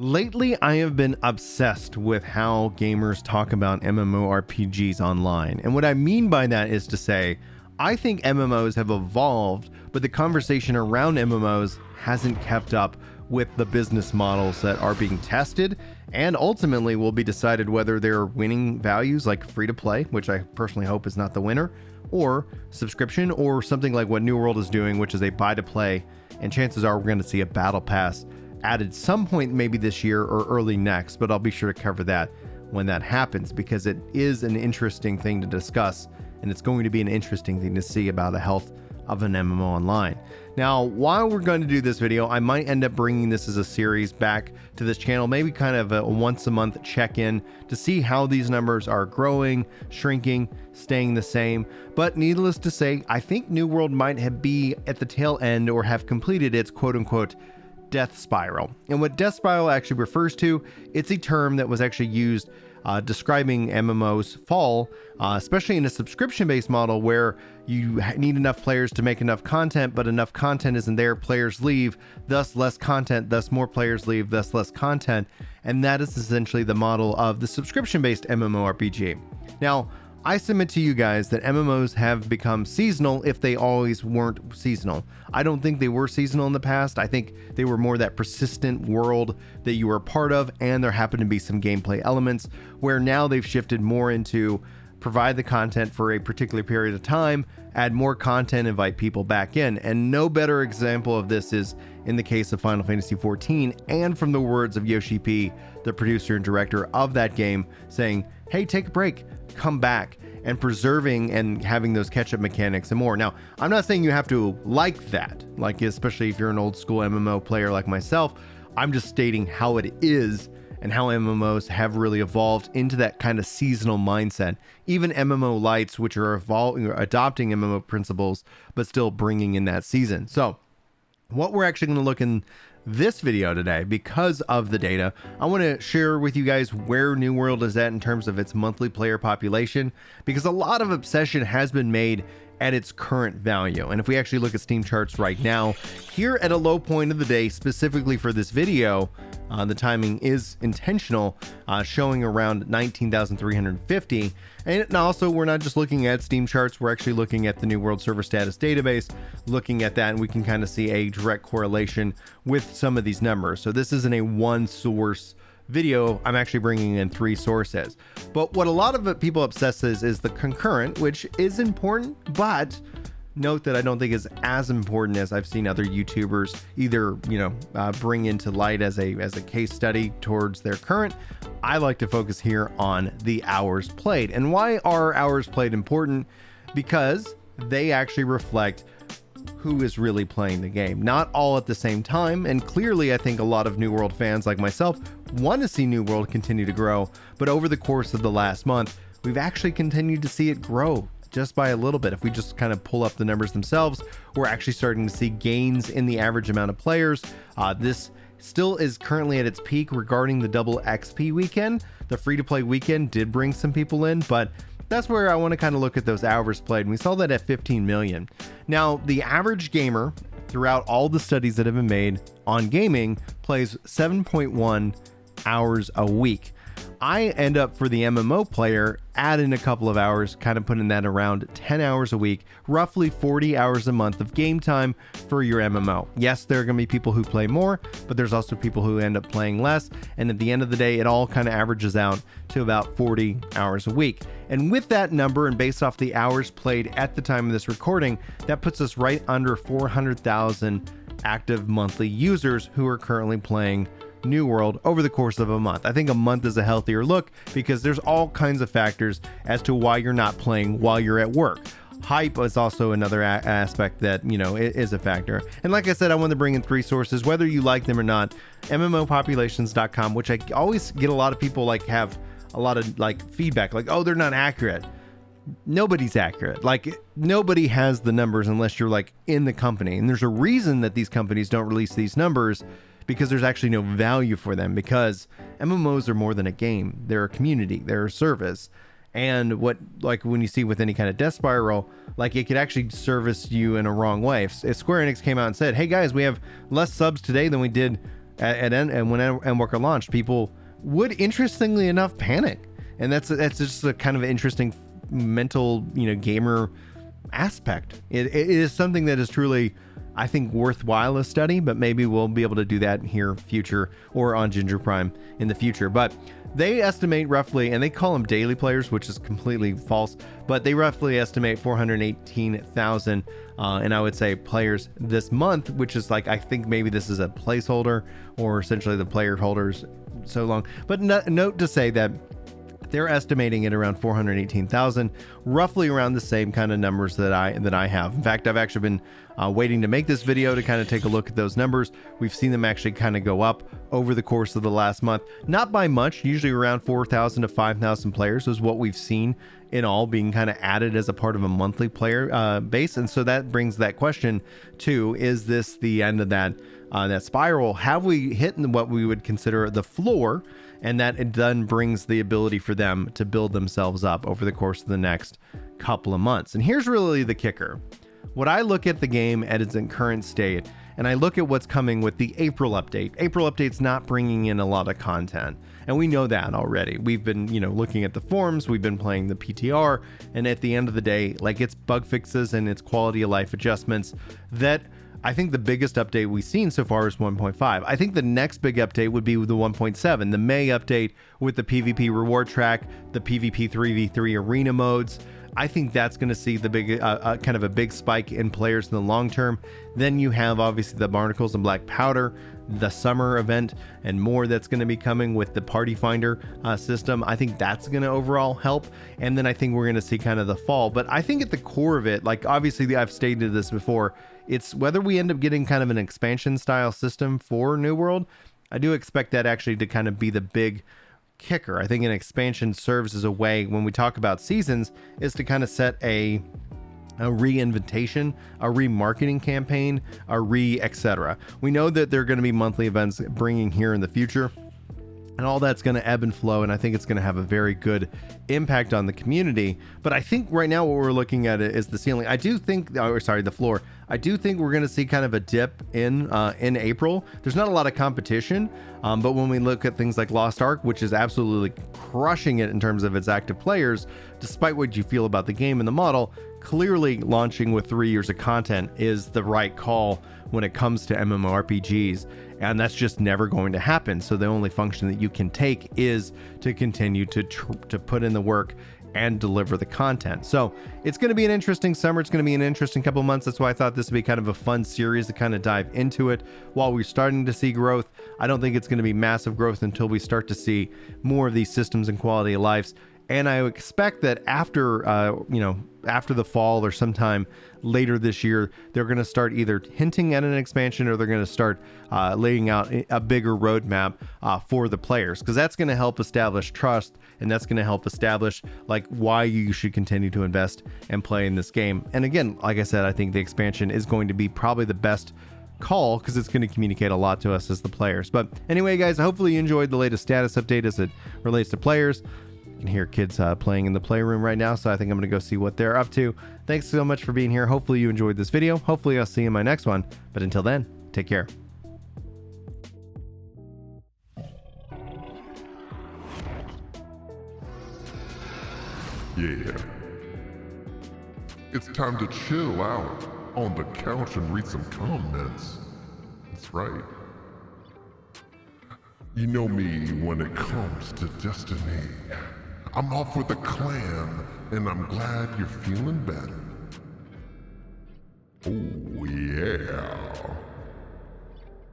Lately, I have been obsessed with how gamers talk about MMORPGs online. And what I mean by that is to say, I think MMOs have evolved, but the conversation around MMOs hasn't kept up with the business models that are being tested and ultimately will be decided whether they're winning values like free to play, which I personally hope is not the winner, or subscription, or something like what New World is doing, which is a buy to play. And chances are we're going to see a battle pass added some point maybe this year or early next, but I'll be sure to cover that when that happens because it is an interesting thing to discuss and it's going to be an interesting thing to see about the health of an MMO online. Now, while we're going to do this video, I might end up bringing this as a series back to this channel, maybe kind of a once a month check-in to see how these numbers are growing, shrinking, staying the same. But needless to say, I think New World might be at the tail end or have completed its quote-unquote death spiral. And what death spiral actually refers to, it's a term that was actually used describing MMO's fall, especially in a subscription-based model where you need enough players to make enough content, but enough content isn't there, players leave, thus less content, thus more players leave, thus less content. And that is essentially the model of the subscription-based MMORPG. Now, I submit to you guys that MMOs have become seasonal if they always weren't seasonal. I don't think they were seasonal in the past. I think they were more that persistent world that you were a part of, and there happened to be some gameplay elements where now they've shifted more into provide the content for a particular period of time, add more content, invite people back in. And no better example of this is in the case of Final Fantasy XIV, and from the words of Yoshi P, the producer and director of that game, saying, hey, take a break, come back, and preserving and having those catch-up mechanics and more. Now, I'm not saying you have to like that, like especially if you're an old school MMO player like myself. I'm just stating how it is and how MMOs have really evolved into that kind of seasonal mindset. Even MMO lights, which are adopting MMO principles, but still bringing in that season. So what we're actually going to look in this video today, because of the data, I want to share with you guys where New World is at in terms of its monthly player population, because a lot of obsession has been made at its current value. And if we actually look at Steam charts right now, here at a low point of the day, specifically for this video, the timing is intentional, showing around 19,350. And also, we're not just looking at Steam charts, we're actually looking at the New World Server Status database, looking at that, and we can kind of see a direct correlation with some of these numbers. So this isn't a one source video, I'm actually bringing in three sources. But what a lot of people obsess is the concurrent, which is important, but note that I don't think is as important as I've seen other YouTubers either, bring into light as a case study towards their current. I like to focus here on the hours played. And why are hours played important? Because they actually reflect who is really playing the game, not all at the same time. And clearly, I think a lot of New World fans like myself want to see New World continue to grow, but over the course of the last month, we've actually continued to see it grow just by a little bit. If we just kind of pull up the numbers themselves, we're actually starting to see gains in the average amount of players. This still is currently at its peak regarding the double XP weekend. The free-to-play weekend did bring some people in, but that's where I want to kind of look at those hours played. And we saw that at 15 million. Now, the average gamer throughout all the studies that have been made on gaming plays 7.1 hours a week. I end up, for the MMO player, add in a couple of hours, kind of putting that around 10 hours a week, roughly 40 hours a month of game time for your MMO. Yes, there are going to be people who play more, but there's also people who end up playing less. And at the end of the day, it all kind of averages out to about 40 hours a week. And with that number, and based off the hours played at the time of this recording, that puts us right under 400,000 active monthly users who are currently playing New World over the course of a month. I think a month is a healthier look because there's all kinds of factors as to why you're not playing while you're at work. Hype is also another aspect that, is a factor. And like I said, I want to bring in three sources, whether you like them or not. mmopopulations.com, which I always get a lot of people have a lot of feedback, oh, they're not accurate. Nobody's accurate. Nobody has the numbers unless you're in the company. And there's a reason that these companies don't release these numbers, because there's actually no value for them, because MMOs are more than a game. They're a community, they're a service. And what, when you see with any kind of death spiral, it could actually service you in a wrong way. If Square Enix came out and said, hey guys, we have less subs today than we did and when Endwalker launched, people would, interestingly enough, panic. And that's just a kind of interesting mental, gamer aspect. It is something that is truly, I think, worthwhile a study, but maybe we'll be able to do that here future or on Ginger Prime in the future. But they estimate roughly, and they call them daily players, which is completely false, but they roughly estimate 418,000 and I would say players this month, which is like, I think maybe this is a placeholder or essentially the player holders so long. But note to say that they're estimating it around 418,000, roughly around the same kind of numbers that I have. In fact, I've actually been waiting to make this video to kind of take a look at those numbers. We've seen them actually kind of go up over the course of the last month, not by much, usually around 4,000 to 5,000 players is what we've seen in all being kind of added as a part of a monthly player base. And so that brings that question to, is this the end of that spiral? Have we hit what we would consider the floor? And that it then brings the ability for them to build themselves up over the course of the next couple of months. And here's really the kicker. What I look at the game at its current state, and I look at what's coming with the April update. April update's not bringing in a lot of content, and we know that already. We've been, looking at the forums, we've been playing the PTR, and at the end of the day, like, it's bug fixes and it's quality of life adjustments that I think the biggest update we've seen so far is 1.5. I think the next big update would be the 1.7, the May update with the PvP reward track, the PvP 3v3 arena modes. I think that's going to see the big, kind of a big spike in players in the long term. Then you have obviously the barnacles and black powder, the summer event, and more that's going to be coming with the party finder system. I think that's going to overall help. And then I think we're going to see kind of the fall. But I think at the core of it, like, obviously I've stated this before, it's whether we end up getting kind of an expansion style system for New World. I do expect that actually to kind of be the big kicker. I think an expansion serves as a way, when we talk about seasons, is to kind of set a reinvitation, a remarketing campaign, etc. We know that there are going to be monthly events bringing here in the future, and all that's going to ebb and flow, and I think it's going to have a very good impact on the community. But I think right now what we're looking at is the ceiling. I do think, the floor. I do think we're going to see kind of a dip in April. There's not a lot of competition, but when we look at things like Lost Ark, which is absolutely crushing it in terms of its active players, despite what you feel about the game and the model, clearly launching with 3 years of content is the right call when it comes to MMORPGs, and that's just never going to happen. So the only function that you can take is to continue to put in the work and deliver the content. So it's going to be an interesting summer. It's going to be an interesting couple of months. That's why I thought this would be kind of a fun series to kind of dive into it while we're starting to see growth. I don't think it's going to be massive growth until we start to see more of these systems and quality of lives. And I expect that after the fall or sometime later this year, they're going to start either hinting at an expansion or they're going to start laying out a bigger roadmap for the players, because that's going to help establish trust, and that's going to help establish like why you should continue to invest and play in this game. And again, like I said, I think the expansion is going to be probably the best call because it's going to communicate a lot to us as the players. But anyway, guys, hopefully you enjoyed the latest status update as it relates to players. You can hear kids playing in the playroom right now, so I think I'm going to go see what they're up to. Thanks so much for being here. Hopefully you enjoyed this video. Hopefully I'll see you in my next one. But until then, take care. Yeah. It's time to chill out on the couch and read some comments. That's right. You know me when it comes to Destiny. I'm off with a clan, and I'm glad you're feeling better. Oh,